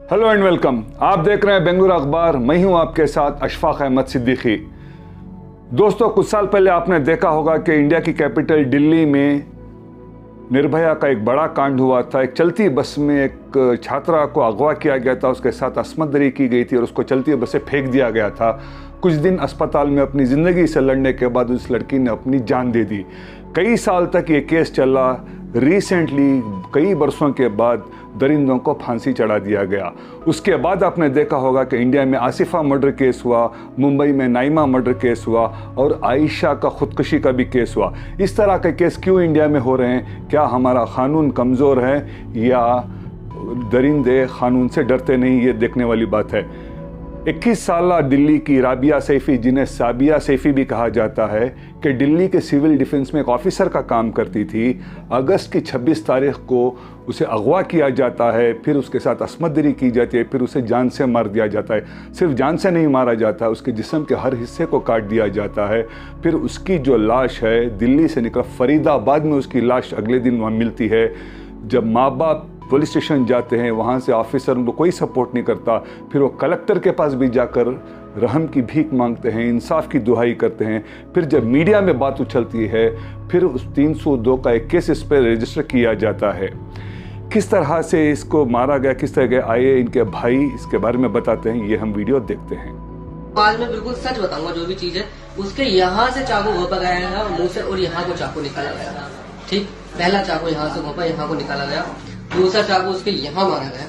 Hello and welcome. आप देख रहे हैं बेंगलुरु अखबार। मैं हूं आपके साथ अशफाक अहमद सिद्दीकी। दोस्तों, कुछ साल पहले आपने देखा होगा कि इंडिया की कैपिटल दिल्ली में निर्भया का एक बड़ा कांड हुआ था। एक चलती बस में एक छात्रा को अगवा किया गया था, उसके साथ अस्मतदरी की गई थी और उसको चलती बस से फेंक दिया गया था। कुछ दिन अस्पताल में अपनी ज़िंदगी से लड़ने के बाद उस लड़की ने अपनी जान दे दी। कई साल तक ये केस चला। रिसेंटली कई बरसों के बाद दरिंदों को फांसी चढ़ा दिया गया। उसके बाद आपने देखा होगा कि इंडिया में आसिफा मर्डर केस हुआ, मुंबई में नाइमा मर्डर केस हुआ और आयशा का खुदकुशी का भी केस हुआ। इस तरह के केस क्यों इंडिया में हो रहे हैं? क्या हमारा कानून कमज़ोर है या दरिंदे कानून से डरते नहीं? ये देखने वाली बात है। 21 साल दिल्ली की राबिया सैफी, जिन्हें साबिया सैफी भी कहा जाता है, कि दिल्ली के सिविल डिफेंस में एक ऑफिसर का काम करती थी। अगस्त की 26 तारीख को उसे अगवा किया जाता है, फिर उसके साथ अस्मतदरी की जाती है, फिर उसे जान से मार दिया जाता है। सिर्फ जान से नहीं मारा जाता, उसके जिस्म के हर हिस्से को काट दिया जाता है। फिर उसकी जो लाश है दिल्ली से निकल फरीदाबाद में उसकी लाश अगले दिन वहाँ मिलती है। जब माँ बाप पुलिस स्टेशन जाते हैं, वहाँ से ऑफिसर उनको कोई सपोर्ट नहीं करता। फिर वो कलेक्टर के पास भी जाकर रहम की भीख मांगते हैं, इंसाफ की दुहाई करते हैं। फिर जब मीडिया में बात उछलती है, फिर उस 302 का एक केस इस पर रजिस्टर किया जाता है। किस तरह से इसको मारा गया, किस तरह गया, आइए इनके भाई इसके बारे में बताते हैं। ये हम वीडियो देखते हैं। आज मैं बिल्कुल सच बताऊंगा जो भी चीज है। उसके यहाँ से चाकू घोंपा गया है मुंह से, और यहाँ को चाकू निकाला गया। ठीक, पहला चाकू यहाँ से घोंपा, यहाँ को निकाला गया। दूसरा चाकू उसके यहाँ मारा गया,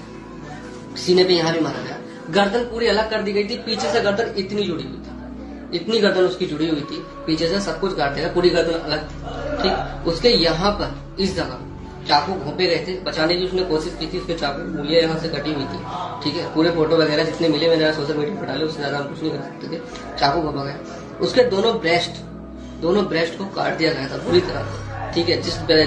सीने पे यहाँ भी मारा गया। गर्दन पूरी अलग कर दी गई थी, पीछे से गर्दन इतनी जुड़ी हुई थी, इतनी गर्दन उसकी जुड़ी हुई थी, पीछे से सब कुछ काट दिया, पूरी गर्दन अलग थी। ठीक, उसके यहाँ पर इस जगह चाकू घोंपे गए थे। बचाने की उसने कोशिश की थी, उसके चाकू उंगलियां यहाँ से कटी हुई थी। ठीक है, पूरे फोटो वगैरह जितने मिले मैंने सोशल मीडिया पर डाले, उससे ज्यादा हम कुछ नहीं कर सकते थे। चाकू घोंपा गया, उसके दोनों ब्रेस्ट को काट दिया गया था पूरी तरह। ठीक है,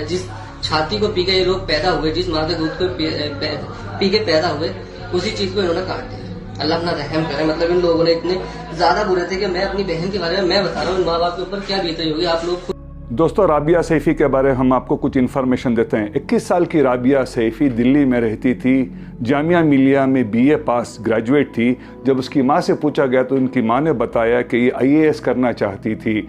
जिस छाती को पी के ये लोग पैदा हुए, जिस माँ के दूध को पी के पैदा हुए, उसी चीज को इन्होंने काट दिया। अल्लाह अपना रहम करे। मतलब इन लोगों ने इतने ज्यादा बुरे थे कि मैं अपनी बहन के बारे में मैं बता रहा हूँ, माँ बाप के ऊपर क्या बीत रही होगी आप लोग। दोस्तों, राबिया सैफी के बारे में हम आपको कुछ इन्फॉर्मेशन देते हैं। 21 साल की राबिया सैफी दिल्ली में रहती थी। जामिया मिलिया में BA पास ग्रेजुएट थी। जब उसकी माँ से पूछा गया तो उनकी माँ ने बताया कि ये IAS करना चाहती थी।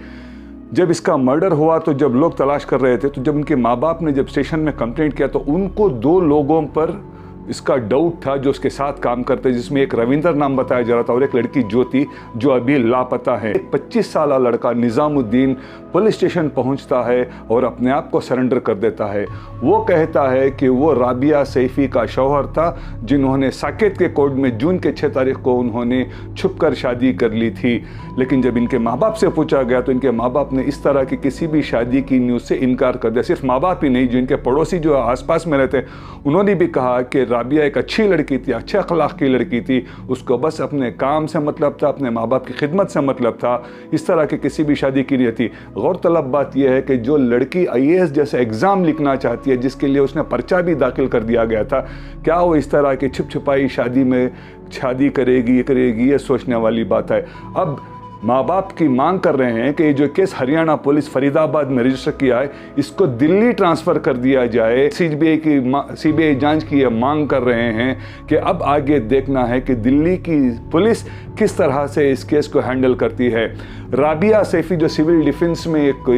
जब इसका मर्डर हुआ तो जब लोग तलाश कर रहे थे, तो जब उनके माँ बाप ने जब स्टेशन में कंप्लेंट किया तो उनको 2 लोगों पर इसका डाउट था जो उसके साथ काम करते, जिसमें एक रविंदर नाम बताया जा रहा था और एक लड़की ज्योति जो अभी लापता है। एक 25 साल लड़का निज़ामुद्दीन पुलिस स्टेशन पहुंचता है और अपने आप को सरेंडर कर देता है। वो कहता है कि वो राबिया सैफी का शौहर था, जिन्होंने साकेत के कोर्ट में जून के 6 तारीख को उन्होंने छुपकर शादी कर ली थी। लेकिन जब इनके माँ बाप से पूछा गया तो इनके माँ बाप ने इस तरह की किसी भी शादी की न्यूज़ से इनकार कर दिया। सिर्फ माँ बाप ही नहीं, जो इनके पड़ोसी जो आसपास में रहते उन्होंने भी कहा कि राबिया एक अच्छी लड़की थी, अच्छे अखलाक की लड़की थी, उसको बस अपने काम से मतलब था, अपने माँ बाप की खिदमत से मतलब था। इस तरह की किसी भी शादी की नहीं थी। गौरतलब बात यह है कि जो लड़की IAS जैसा एग्ज़ाम लिखना चाहती है, जिसके लिए उसने पर्चा भी दाखिल कर दिया गया था, क्या वो इस तरह की छिपछिपाई शादी में शादी करेगी, ये सोचने वाली बात है। अब माँ बाप की मांग कर रहे हैं कि जो केस हरियाणा पुलिस फरीदाबाद में रजिस्टर किया है, इसको दिल्ली ट्रांसफ़र कर दिया जाए। CBI जांच की ये मांग कर रहे हैं कि अब आगे देखना है कि दिल्ली की पुलिस किस तरह से इस केस को हैंडल करती है। राबिया सैफी जो सिविल डिफेंस में एक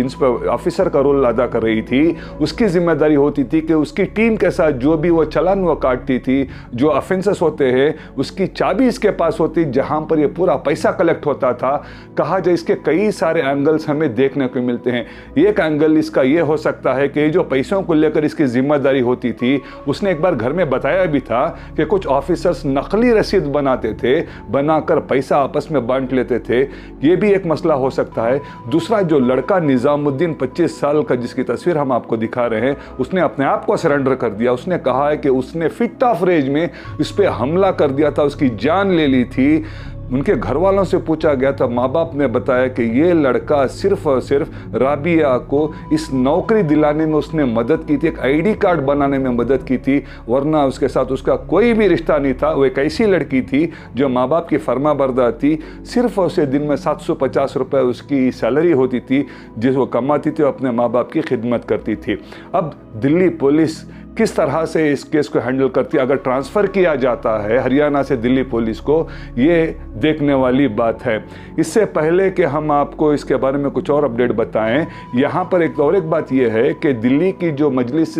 ऑफिसर का रोल अदा कर रही थी, उसकी जिम्मेदारी होती थी कि उसकी टीम के साथ जो भी वो चालान वो काटती थी, जो ऑफेंसेस होते हैं, उसकी चाबी इसके पास होती, जहां पर ये पूरा पैसा कलेक्ट होता था। कहा जाए इसके कई सारे एंगल्स हमें देखने को मिलते हैं। एक एंगल इसका ये हो सकता है कि जो पैसों को लेकर इसकी जिम्मेदारी होती थी, उसने एक बार घर में बताया भी था कि कुछ ऑफिसर्स नकली रसीद बनाते थे, बनाकर पैसा आपस में बांट लेते थे। ये भी एक मसला हो सकता है। दूसरा, जो लड़का निज़ामुद्दीन 25 साल का जिसकी तस्वीर हम आपको दिखा रहे हैं, उसने अपने आप को सरेंडर कर दिया। उसने कहा है कि उसने फिट ऑफ रेंज में इस पर हमला कर दिया था, उसकी जान ले ली थी। उनके घर वालों से पूछा गया था, माँ बाप ने बताया कि ये लड़का सिर्फ और सिर्फ राबिया को इस नौकरी दिलाने में उसने मदद की थी, एक ID कार्ड बनाने में मदद की थी, वरना उसके साथ उसका कोई भी रिश्ता नहीं था। वो एक ऐसी लड़की थी जो माँ बाप की फरमाबरदार थी। सिर्फ उसे दिन में 750 रुपये उसकी सैलरी होती थी, जिस वो कमाती थी, वो अपने माँ बाप की खिदमत करती थी। अब दिल्ली पुलिस किस तरह से इस केस को हैंडल करती है, अगर ट्रांसफ़र किया जाता है हरियाणा से दिल्ली पुलिस को, ये देखने वाली बात है। इससे पहले कि हम आपको इसके बारे में कुछ और अपडेट बताएं, यहाँ पर एक बात यह है कि दिल्ली की जो मजलिस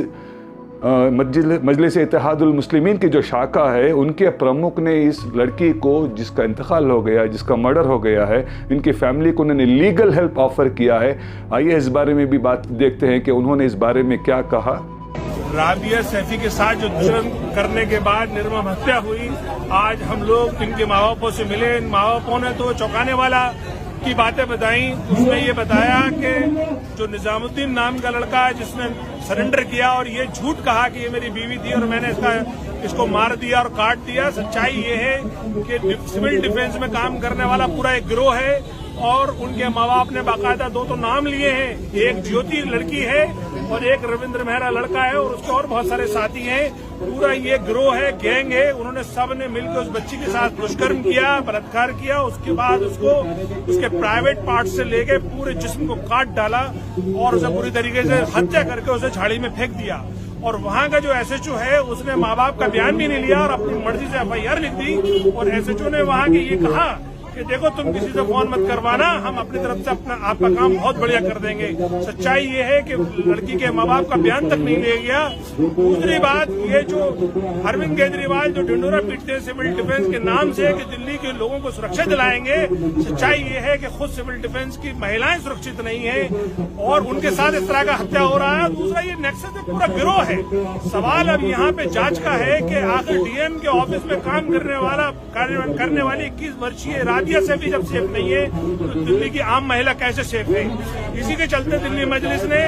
इत्तेहादुल मुस्लिमीन की जो शाखा है, उनके प्रमुख ने इस लड़की को जिसका इंतकाल हो गया, जिसका मर्डर हो गया है, इनकी फैमिली को उन्होंने लीगल हेल्प ऑफर किया है। आइए इस बारे में भी बात देखते हैं कि उन्होंने इस बारे में क्या कहा। राबिया सैफी के साथ जो जुर्म करने के बाद निर्मम हत्या हुई, आज हम लोग इनके माँ बापों से मिले। इन माँ बापों ने तो चौंकाने वाला की बातें बताई। उसमें ये बताया कि जो निजामुद्दीन नाम का लड़का है जिसने सरेंडर किया और ये झूठ कहा कि ये मेरी बीवी थी और मैंने इसको मार दिया और काट दिया। सच्चाई ये है कि सिविल डिफेंस में काम करने वाला पूरा एक गिरोह है और उनके माँ बाप ने बाकायदा दो तो नाम लिए हैं, एक ज्योति लड़की है और एक रविंद्र मेहरा लड़का है और उसके और बहुत सारे साथी हैं। पूरा ये गिरोह है, गैंग है। उन्होंने सब ने मिलकर उस बच्ची के साथ दुष्कर्म किया, बलात्कार किया। उसके बाद उसको उसके प्राइवेट पार्ट से लेके पूरे जिस्म को काट डाला और उसे पूरी तरीके से हत्या करके उसे झाड़ी में फेंक दिया। और वहाँ का जो एसएचओ है उसने माँ बाप का बयान भी नहीं लिया और अपनी मर्जी से एफआईआर लिख दी। और एसएचओ ने वहाँ के ये कहा कि देखो तुम किसी से फोन मत करवाना, हम अपनी तरफ से अपना आपका काम बहुत बढ़िया कर देंगे। सच्चाई ये है कि लड़की के माँ बाप का बयान तक नहीं लिया गया। दूसरी बात, ये जो अरविंद केजरीवाल जो ढिंडोरा पीटते हैं सिविल डिफेंस के नाम से कि दिल्ली के लोगों को सुरक्षा दिलाएंगे, सच्चाई ये है कि खुद सिविल डिफेंस की महिलाएं सुरक्षित नहीं है और उनके साथ इस तरह का हत्या हो रहा है। दूसरा, ये नेक्सस एक पूरा गिरोह है। सवाल अब यहाँ पे जांच का है कि आखिर डीएम के ऑफिस में काम करने वाली 21 वर्षीय राबिया सैफी जब सेफ नहीं है तो दिल्ली की आम महिला कैसे सेफ है। इसी के चलते दिल्ली मजलिस ने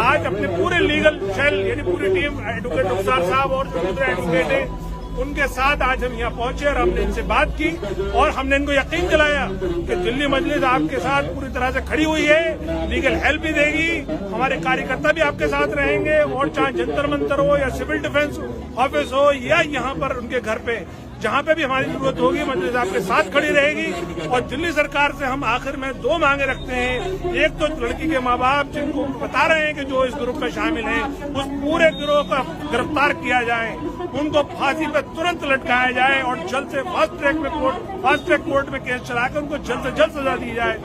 आज अपने पूरे लीगल सेल यानी पूरी टीम, एडवोकेट रुखसार साहब और जो दूसरे एडवोकेट है उनके साथ आज हम यहाँ पहुंचे और हमने इनसे बात की और हमने इनको यकीन दिलाया कि दिल्ली मजलिस आपके साथ पूरी तरह से खड़ी हुई है, लीगल हेल्प भी देगी, हमारे कार्यकर्ता भी आपके साथ रहेंगे और चाहे जंतर मंतर हो या सिविल डिफेंस ऑफिस हो या यहाँ पर उनके घर पे जहाँ पे भी हमारी जरूरत होगी मजलिस आपके साथ खड़ी रहेगी। और दिल्ली सरकार से हम आखिर में 2 मांगे रखते हैं। एक तो लड़की के माँ बाप जिनको बता रहे हैं कि जो इस ग्रुप में शामिल हैं, उस पूरे गिरोह का गिरफ्तार किया जाए, उनको फांसी पर तुरंत लटकाया जाए और जल्द से फास्ट ट्रैक कोर्ट में केस चलाकर उनको जल्द से जल्द सजा दी जाए।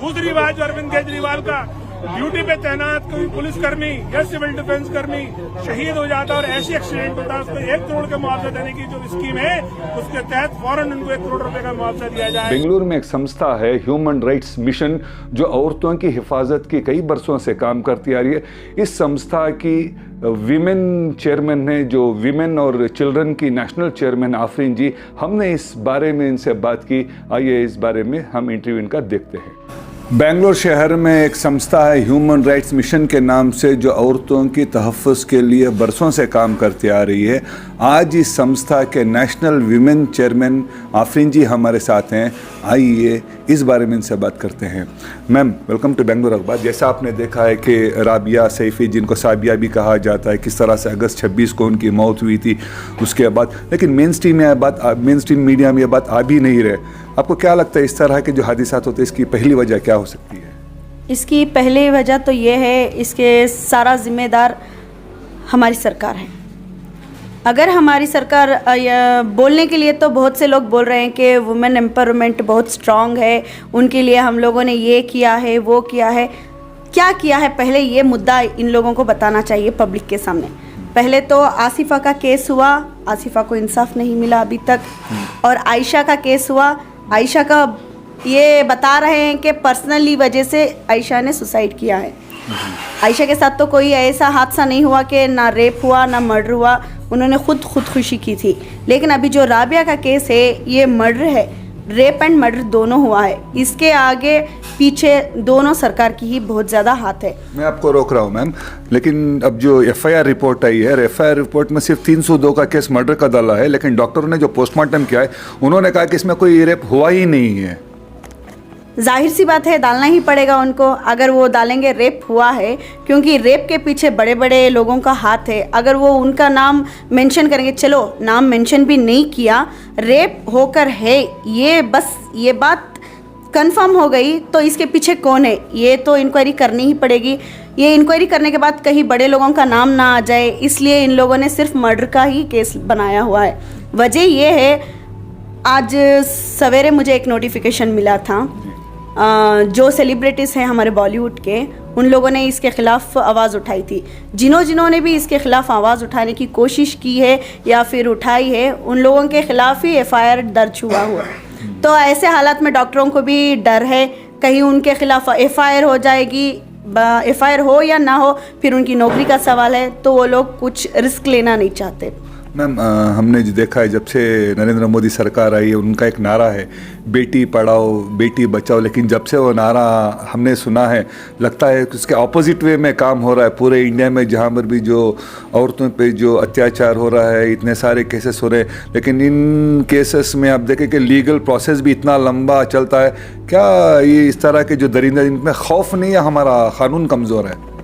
दूसरी बात, जो अरविंद केजरीवाल का ड्यूटी पे तैनात कोई पुलिसकर्मी या सिविल डिफेंस कर्मी शहीद हो जाता है और ऐसी एक्सीडेंट होता है, उसको 1 करोड़ का मुआवजा देने की जो स्कीम है उसके तहत फौरन उनको 1 करोड़ रुपए का मुआवजा दिया जाए। बेंगलुरु में एक संस्था है ह्यूमन राइट्स मिशन, जो औरतों की हिफाजत की कई बरसों से काम करती आ रही है। इस संस्था की विमेन चेयरमैन है, जो विमेन और चिल्ड्रन की नेशनल चेयरमैन आफरीन जी, हमने इस बारे में इनसे बात की। आइए इस बारे में हम इंटरव्यू इनका देखते हैं। बेंगलोर शहर में एक संस्था है ह्यूमन राइट्स मिशन के नाम से, जो औरतों की तहफ़्फ़ुज़ के लिए बरसों से काम करती आ रही है। आज इस संस्था के नेशनल वीमेन चेयरमैन आफरीन जी हमारे साथ हैं। आइए इस बारे में इनसे बात करते हैं। मैम, वेलकम टू बेंगलोर अखबार। जैसा आपने देखा है कि राबिया सैफी, जिनको साबिया भी कहा जाता है, किस तरह से अगस्त 26 को उनकी मौत हुई थी उसके बाद, लेकिन मेन स्ट्रीम मीडिया में ये बात आ भी नहीं रहे। आपको क्या लगता है इस तरह के जो हादिसात होते हैं, इसकी पहली वजह क्या हो सकती है? इसकी पहली वजह तो ये है, इसके सारा जिम्मेदार हमारी सरकार है। अगर हमारी सरकार बोलने के लिए तो बहुत से लोग बोल रहे हैं कि वुमेन एम्पावरमेंट बहुत स्ट्रांग है, उनके लिए हम लोगों ने ये किया है, वो किया है। क्या किया है, पहले ये मुद्दा इन लोगों को बताना चाहिए पब्लिक के सामने। पहले तो आसिफा का केस हुआ, आसिफा को इंसाफ नहीं मिला अभी तक। और आयशा का केस हुआ, आयशा का ये बता रहे हैं कि पर्सनली वजह से आयशा ने सुसाइड किया है। आयशा के साथ तो कोई ऐसा हादसा नहीं हुआ कि ना रेप हुआ ना मर्डर हुआ, उन्होंने खुदकुशी की थी। लेकिन अभी जो राबिया का केस है, ये मर्डर है, रेप एंड मर्डर दोनों हुआ है। इसके आगे पीछे दोनों सरकार की ही बहुत ज़्यादा हाथ है। मैं आपको रोक रहा हूँ मैम, लेकिन अब जो एफआईआर रिपोर्ट आई है, एफआईआर रिपोर्ट में सिर्फ 302 का केस मर्डर का डाला है, लेकिन डॉक्टरों ने जो पोस्टमार्टम किया है उन्होंने कहा कि इसमें कोई रेप हुआ ही नहीं है। जाहिर सी बात है, डालना ही पड़ेगा उनको। अगर वो डालेंगे रेप हुआ है, क्योंकि रेप के पीछे बड़े बड़े लोगों का हाथ है। अगर वो उनका नाम मेंशन करेंगे, चलो नाम मेंशन भी नहीं किया, रेप होकर है, ये बस ये बात कंफर्म हो गई तो इसके पीछे कौन है ये तो इंक्वायरी करनी ही पड़ेगी। ये इंक्वायरी करने के बाद कहीं बड़े लोगों का नाम ना आ जाए, इसलिए इन लोगों ने सिर्फ मर्डर का ही केस बनाया हुआ है। वजह ये है, आज सवेरे मुझे एक नोटिफिकेशन मिला था, जो सेलिब्रिटीज़ हैं हमारे बॉलीवुड के, उन लोगों ने इसके ख़िलाफ़ आवाज़ उठाई थी। जिन्होंने भी इसके ख़िलाफ़ आवाज़ उठाने की कोशिश की है या फिर उठाई है, उन लोगों के ख़िलाफ़ ही FIR दर्ज हुआ है। तो ऐसे हालात में डॉक्टरों को भी डर है, कहीं उनके ख़िलाफ़ FIR हो जाएगी, FIR हो या ना हो, फिर उनकी नौकरी का सवाल है, तो वो लोग कुछ रिस्क लेना नहीं चाहते। मैम, हमने जो देखा है जब से नरेंद्र मोदी सरकार आई है, उनका एक नारा है बेटी पढ़ाओ बेटी बचाओ, लेकिन जब से वो नारा हमने सुना है, लगता है कि उसके ऑपोजिट वे में काम हो रहा है पूरे इंडिया में। जहाँ पर भी जो औरतों पे जो अत्याचार हो रहा है, इतने सारे केसेस हो रहे हैं, लेकिन इन केसेस में आप देखें कि लीगल प्रोसेस भी इतना लंबा चलता है। क्या ये इस तरह के जो दरिंदे, इनमें खौफ नहीं है, हमारा कानून कमज़ोर है?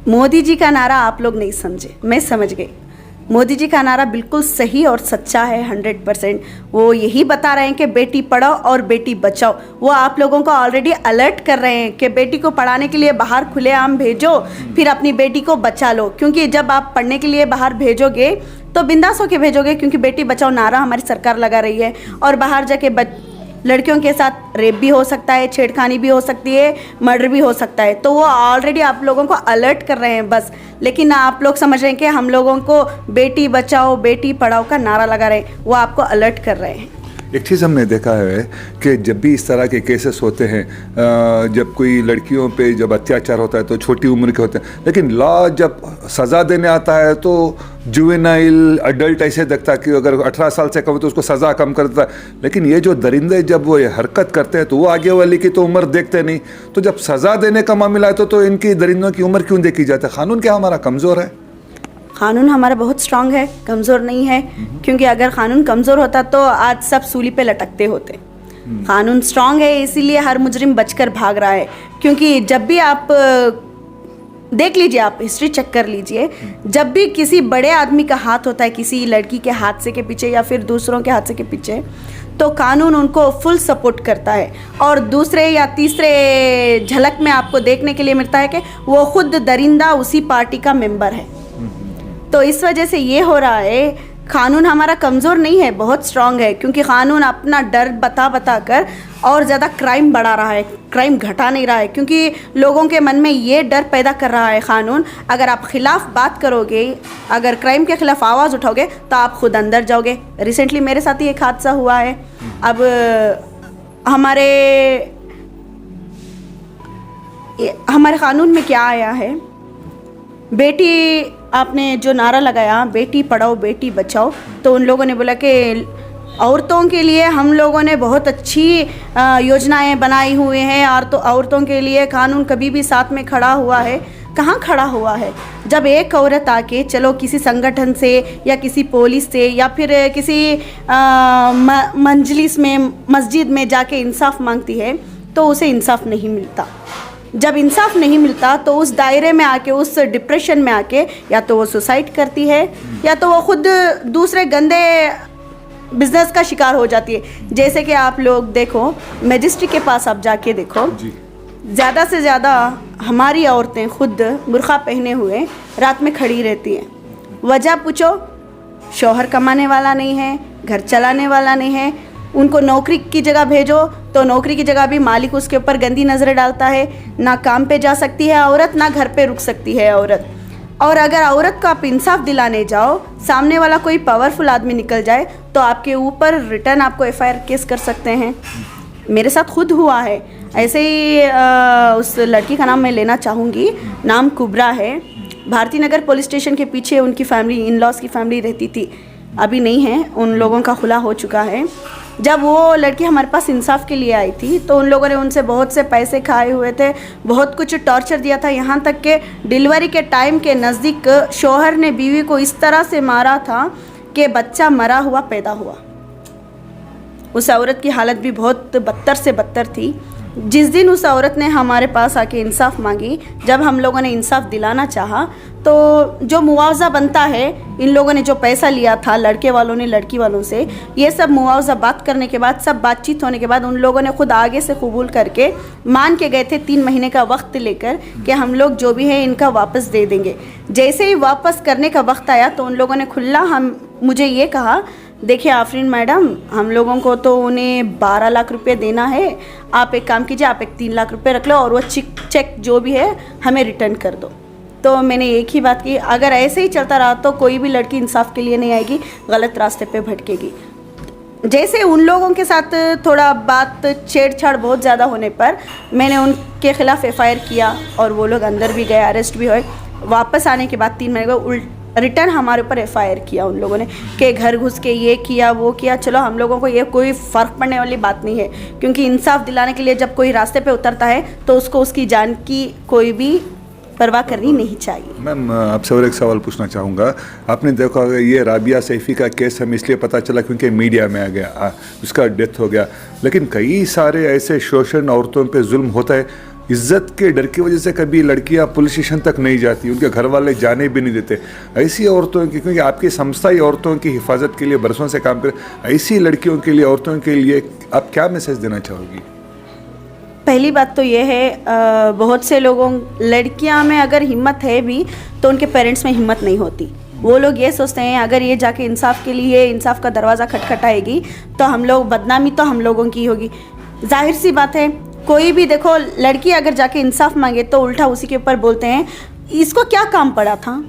मोदी जी का नारा आप लोग नहीं समझे, मैं समझ गई। मोदी जी का नारा बिल्कुल सही और सच्चा है, 100%। वो यही बता रहे हैं कि बेटी पढ़ाओ और बेटी बचाओ। वो आप लोगों को ऑलरेडी अलर्ट कर रहे हैं कि बेटी को पढ़ाने के लिए बाहर खुलेआम भेजो, फिर अपनी बेटी को बचा लो। क्योंकि जब आप पढ़ने के लिए बाहर भेजोगे तो बिंदास होके भेजोगे, क्योंकि बेटी बचाओ नारा हमारी सरकार लगा रही है। और बाहर जाके लड़कियों के साथ रेप भी हो सकता है, छेड़खानी भी हो सकती है, मर्डर भी हो सकता है। तो वो ऑलरेडी आप लोगों को अलर्ट कर रहे हैं बस। लेकिन आप लोग समझ रहे हैं कि हम लोगों को बेटी बचाओ बेटी पढ़ाओ का नारा लगा रहे हैं, वो आपको अलर्ट कर रहे हैं। एक चीज़ हमने देखा है कि जब भी इस तरह के केसेस होते हैं, जब कोई लड़कियों पे जब अत्याचार होता है तो छोटी उम्र के होते हैं, लेकिन लॉ जब सज़ा देने आता है तो जुवेनाइल अडल्ट ऐसे देखता है कि अगर 18 साल से कम हो तो उसको सज़ा कम कर देता है। लेकिन ये जो दरिंदे जब वो ये हरकत करते हैं तो वो आगे वाली की तो उम्र देखते नहीं, तो जब सज़ा देने का मामला है तो इनकी दरिंदों की उम्र क्यों देखी जाती है? कानून क्या हमारा कमज़ोर है? कानून हमारा बहुत स्ट्रांग है, कमज़ोर नहीं है। क्योंकि अगर कानून कमज़ोर होता तो आज सब सूली पे लटकते होते। कानून स्ट्रांग है, इसीलिए हर मुजरिम बचकर भाग रहा है। क्योंकि जब भी आप देख लीजिए, आप हिस्ट्री चेक कर लीजिए, जब भी किसी बड़े आदमी का हाथ होता है किसी लड़की के हादसे के पीछे या फिर दूसरों के हादसे के पीछे, तो कानून उनको फुल सपोर्ट करता है। और दूसरे या तीसरे झलक में आपको देखने के लिए मिलता है कि वो खुद दरिंदा उसी पार्टी का मेंबर है। तो इस वजह से ये हो रहा है, कानून हमारा कमज़ोर नहीं है, बहुत स्ट्रांग है। क्योंकि कानून अपना डर बता कर और ज़्यादा क्राइम बढ़ा रहा है, क्राइम घटा नहीं रहा है। क्योंकि लोगों के मन में ये डर पैदा कर रहा है कानून, अगर आप ख़िलाफ़ बात करोगे, अगर क्राइम के ख़िलाफ़ आवाज़ उठाओगे तो आप खुद अंदर जाओगे। रिसेंटली मेरे साथ ही एक हादसा हुआ है। अब हमारे कानून में क्या आया है, बेटी आपने जो नारा लगाया बेटी पढ़ाओ बेटी बचाओ, तो उन लोगों ने बोला कि औरतों के लिए हम लोगों ने बहुत अच्छी योजनाएं बनाई हुई हैं, और तो औरतों के लिए कानून कभी भी साथ में खड़ा हुआ है। कहाँ खड़ा हुआ है? जब एक औरत आके चलो किसी संगठन से या किसी पुलिस से या फिर किसी मंजलिस में मस्जिद में जाके इंसाफ मांगती है तो उसे इंसाफ नहीं मिलता। जब इंसाफ नहीं मिलता तो उस दायरे में आके, उस डिप्रेशन में आके, या तो वो सुसाइड करती है या तो वो खुद दूसरे गंदे बिजनेस का शिकार हो जाती है। जैसे कि आप लोग देखो, मैजिस्ट्रेट के पास आप जाके देखो, ज़्यादा से ज़्यादा हमारी औरतें खुद बुर्का पहने हुए रात में खड़ी रहती हैं। वजह पूछो, शौहर कमाने वाला नहीं है, घर चलाने वाला नहीं है, उनको नौकरी की जगह भेजो तो नौकरी की जगह भी मालिक उसके ऊपर गंदी नज़रें डालता है। ना काम पे जा सकती है औरत, ना घर पे रुक सकती है औरत। और अगर औरत को आप इंसाफ दिलाने जाओ, सामने वाला कोई पावरफुल आदमी निकल जाए तो आपके ऊपर रिटर्न आपको FIR केस कर सकते हैं। मेरे साथ खुद हुआ है ऐसे ही। उस लड़की का नाम मैं लेना चाहूँगी, नाम कुबरा है। भारती नगर पुलिस स्टेशन के पीछे उनकी फैमिली, इन लॉज की फैमिली रहती थी, अभी नहीं है, उन लोगों का खुला हो चुका है। जब वो लड़की हमारे पास इंसाफ के लिए आई थी तो उन लोगों ने उनसे बहुत से पैसे खाए हुए थे, बहुत कुछ टॉर्चर दिया था। यहाँ तक कि डिलीवरी के टाइम के नज़दीक शौहर ने बीवी को इस तरह से मारा था कि बच्चा मरा हुआ पैदा हुआ। उस औरत की हालत भी बहुत बदतर से बदतर थी। जिस दिन उस औरत ने हमारे पास आके इंसाफ मांगी, जब हम लोगों ने इंसाफ दिलाना चाहा, तो जो मुआवजा बनता है, इन लोगों ने जो पैसा लिया था लड़के वालों ने लड़की वालों से, ये सब मुआवजा बात करने के बाद, सब बातचीत होने के बाद उन लोगों ने खुद आगे से कबूल करके मान के गए थे 3 महीने का वक्त लेकर कि हम लोग जो भी है इनका वापस दे देंगे। जैसे ही वापस करने का वक्त आया तो उन लोगों ने खुला मुझे ये कहा, देखिए आफरीन मैडम, हम लोगों को तो उन्हें 12 लाख रुपए देना है, आप एक काम कीजिए, आप एक 3 लाख रुपए रख लो और वो चेक जो भी है हमें रिटर्न कर दो। तो मैंने एक ही बात की, अगर ऐसे ही चलता रहा तो कोई भी लड़की इंसाफ के लिए नहीं आएगी, गलत रास्ते पे भटकेगी। जैसे उन लोगों के साथ थोड़ा बात छेड़छाड़ बहुत ज़्यादा होने पर मैंने उनके खिलाफ़ FIR किया और वो लोग अंदर भी गए, अरेस्ट भी हुए। वापस आने के बाद 3 महीने बाद रिटर्न हमारे ऊपर FIR किया उन लोगों ने कि घर घुस के ये किया वो किया। चलो हम लोगों को ये कोई फ़र्क पड़ने वाली बात नहीं है, क्योंकि इंसाफ दिलाने के लिए जब कोई रास्ते पे उतरता है तो उसको उसकी जान की कोई भी परवाह करनी नहीं चाहिए। मैम, आपसे और एक सवाल पूछना चाहूँगा। आपने देखा होगा ये राबिया सैफ़ी का केस हमें इसलिए पता चला क्योंकि मीडिया में आ गया, उसका डेथ हो गया, लेकिन कई सारे ऐसे शोषण औरतों पे जुल्म होता है। इज्जत के डर की वजह से कभी लड़कियां पुलिस स्टेशन तक नहीं जाती, उनके घर वाले जाने भी नहीं देते। ऐसी औरतों की, क्योंकि आपकी संस्था ही औरतों की हिफाजत के लिए बरसों से काम करे, ऐसी लड़कियों के लिए, औरतों के लिए आप क्या मैसेज देना चाहोगी? पहली बात तो ये है, बहुत से लोगों, लड़कियां में अगर हिम्मत है भी तो उनके पेरेंट्स में हिम्मत नहीं होती। वो लोग ये सोचते हैं अगर ये जाके इंसाफ के लिए इंसाफ का दरवाज़ा खटखटाएगी तो हम लोग, बदनामी तो हम लोगों की होगी। जाहिर सी बात है, कोई भी देखो, लड़की अगर जाके इंसाफ मांगे तो उल्टा उसी के ऊपर बोलते हैं इसको क्या काम पड़ा था,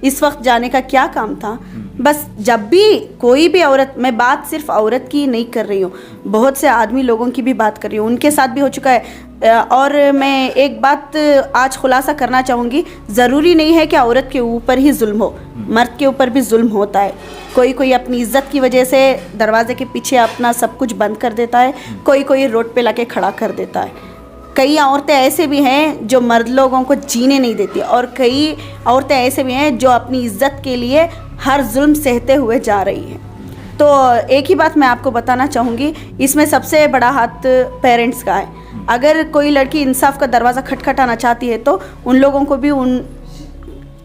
इस वक्त जाने का क्या काम था। बस जब भी कोई भी औरत, मैं बात सिर्फ औरत की नहीं कर रही हूँ, बहुत से आदमी लोगों की भी बात कर रही हूँ, उनके साथ भी हो चुका है। और मैं एक बात आज खुलासा करना चाहूँगी, ज़रूरी नहीं है कि औरत के ऊपर ही जुल्म हो, मर्द के ऊपर भी जुल्म होता है। कोई अपनी इज्जत की वजह से दरवाजे के पीछे अपना सब कुछ बंद कर देता है, कोई रोड पे लाके खड़ा कर देता है। कई औरतें ऐसे भी हैं जो मर्द लोगों को जीने नहीं देती, और कई औरतें ऐसे भी हैं जो अपनी इज्जत के लिए हर जुल्म सहते हुए जा रही हैं। तो एक ही बात मैं आपको बताना चाहूँगी, इसमें सबसे बड़ा हाथ पेरेंट्स का है। अगर कोई लड़की इंसाफ का दरवाज़ा खटखटाना चाहती है तो उन लोगों को भी उन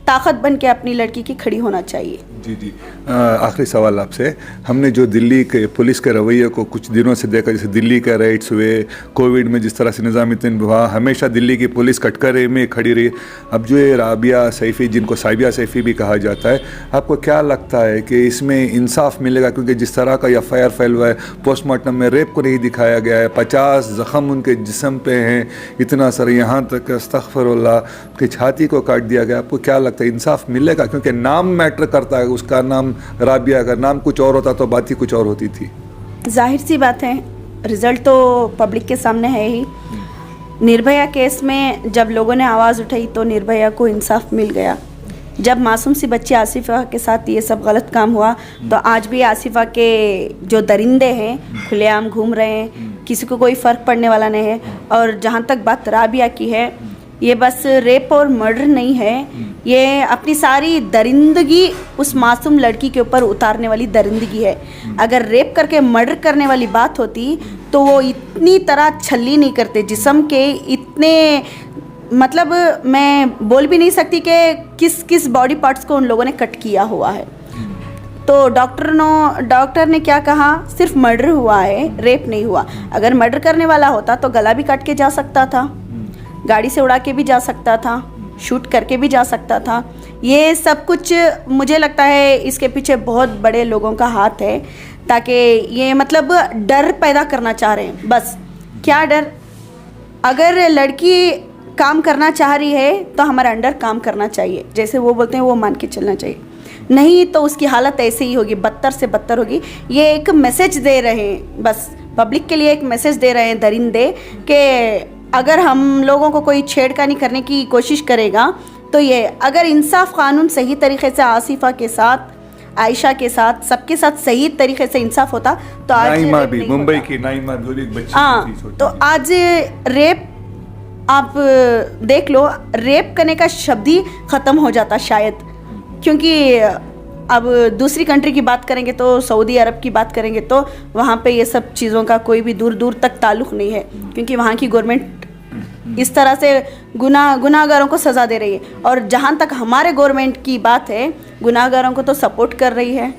ताकत बन के अपनी लड़की की खड़ी होना चाहिए। जी। आखिरी सवाल आपसे, हमने जो दिल्ली के पुलिस के रवैये को कुछ दिनों से देखा, जैसे दिल्ली के रेड्स हुए, कोविड में जिस तरह से निज़ामुद्दीन हुआ, हमेशा दिल्ली की पुलिस कटघरे में खड़ी रही। अब जो ये राबिया सैफ़ी, जिनको साबिया सैफ़ी भी कहा जाता है, आपको क्या लगता है कि इसमें इंसाफ मिलेगा? क्योंकि जिस तरह का FIR फैल हुआ है, पोस्टमार्टम में रेप को नहीं दिखाया गया है, 50 ज़ख़म उनके जिस्म पे हैं, इतना सारा, यहाँ तक अस्तग़फ़िरुल्लाह की छाती को काट दिया गया। आपको क्या लगता है इंसाफ मिलेगा? क्योंकि नाम मैटर करता है, उसका नाम राबिया, अगर नाम कुछ और होता तो बात ही कुछ और होती थी। जाहिर सी बात है, रिजल्ट तो पब्लिक के सामने है ही। निर्भया केस में जब लोगों ने आवाज़ उठाई तो निर्भया को इंसाफ मिल गया। जब मासूम सी बच्ची आसिफा के साथ ये सब गलत काम हुआ तो आज भी आसिफा के जो दरिंदे हैं खुलेआम घूम रहे हैं, किसी को कोई फ़र्क पड़ने वाला नहीं है। और जहाँ तक बात राबिया की है, ये बस रेप और मर्डर नहीं है, ये अपनी सारी दरिंदगी उस मासूम लड़की के ऊपर उतारने वाली दरिंदगी है। अगर रेप करके मर्डर करने वाली बात होती तो वो इतनी तरह छल्ली नहीं करते, जिस्म के इतने, मतलब मैं बोल भी नहीं सकती कि किस किस बॉडी पार्ट्स को उन लोगों ने कट किया हुआ है। तो डॉक्टर ने क्या कहा, सिर्फ मर्डर हुआ है, रेप नहीं हुआ। अगर मर्डर करने वाला होता तो गला भी काट के जा सकता था, गाड़ी से उड़ा के भी जा सकता था, शूट करके भी जा सकता था। ये सब कुछ मुझे लगता है इसके पीछे बहुत बड़े लोगों का हाथ है, ताकि ये मतलब डर पैदा करना चाह रहे हैं। बस क्या डर, अगर लड़की काम करना चाह रही है तो हमारे अंडर काम करना चाहिए, जैसे वो बोलते हैं वो मान के चलना चाहिए, नहीं तो उसकी हालत ऐसे ही होगी, बदतर से बदतर होगी। ये एक मैसेज दे रहे हैं, बस पब्लिक के लिए एक मैसेज दे रहे हैं दरिंदे कि अगर हम लोगों को कोई छेड़खानी करने की कोशिश करेगा तो ये, अगर इंसाफ कानून सही तरीके से आसिफा के साथ, आयशा के साथ, सबके साथ सही तरीके से इंसाफ होता तो आज नाइमा भी, मुंबई की नाइमा भी एक बच्ची थी, तो आज रेप आप देख लो, रेप करने का शब्द ही ख़त्म हो जाता शायद, क्योंकि अब दूसरी कंट्री की बात करेंगे तो सऊदी अरब की बात करेंगे तो वहाँ पे ये सब चीज़ों का कोई भी दूर दूर तक ताल्लुक़ नहीं है, क्योंकि वहाँ की गवर्नमेंट इस तरह से गुनाहगारों को सज़ा दे रही है। और जहाँ तक हमारे गवर्नमेंट की बात है, गुनाहगारों को तो सपोर्ट कर रही है।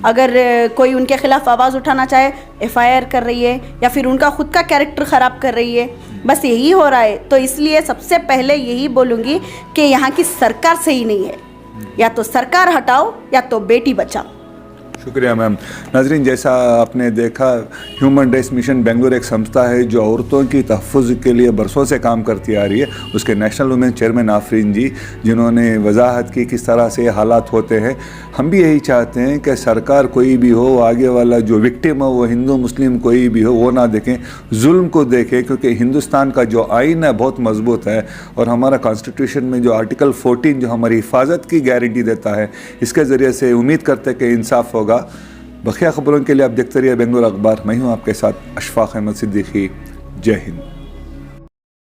अगर कोई उनके ख़िलाफ़ आवाज़ उठाना चाहे FIR कर रही है, या फिर उनका ख़ुद का कैरेक्टर ख़राब कर रही है, बस यही हो रहा है। तो इसलिए सबसे पहले यही बोलूँगी कि यहाँ की सरकार सही नहीं है, या तो सरकार हटाओ या तो बेटी बचाओ। शुक्रिया मैम। नाजरीन, जैसा आपने देखा, ह्यूमन राइट्स मिशन बेंगलुरु एक संस्था है जो औरतों की तहफ़्फ़ुज़ के लिए बरसों से काम करती आ रही है। उसके नेशनल वुमेन चेयरमैन आफरीन जी, जिन्होंने वजाहत की किस तरह से हालात होते हैं। हम भी यही चाहते हैं कि सरकार कोई भी हो, आगे वाला जो विक्टिम हो वो हिंदू मुस्लिम कोई भी हो, वो ना देखें, जुल्म को देखें, क्योंकि हिंदुस्तान का जो आइन है बहुत मजबूत है और हमारा कॉन्स्टिट्यूशन में जो आर्टिकल 14 जो हमारी हिफाजत की गारंटी देता है, इसके ज़रिए से उम्मीद करते हैं कि इंसाफ होगा। बखिया खबरों के लिए आप देखते रहिए बेंगलुरु अखबार। मैं हूँ आपके साथ अशफाक अहमद सिद्दीकी। जय हिंद।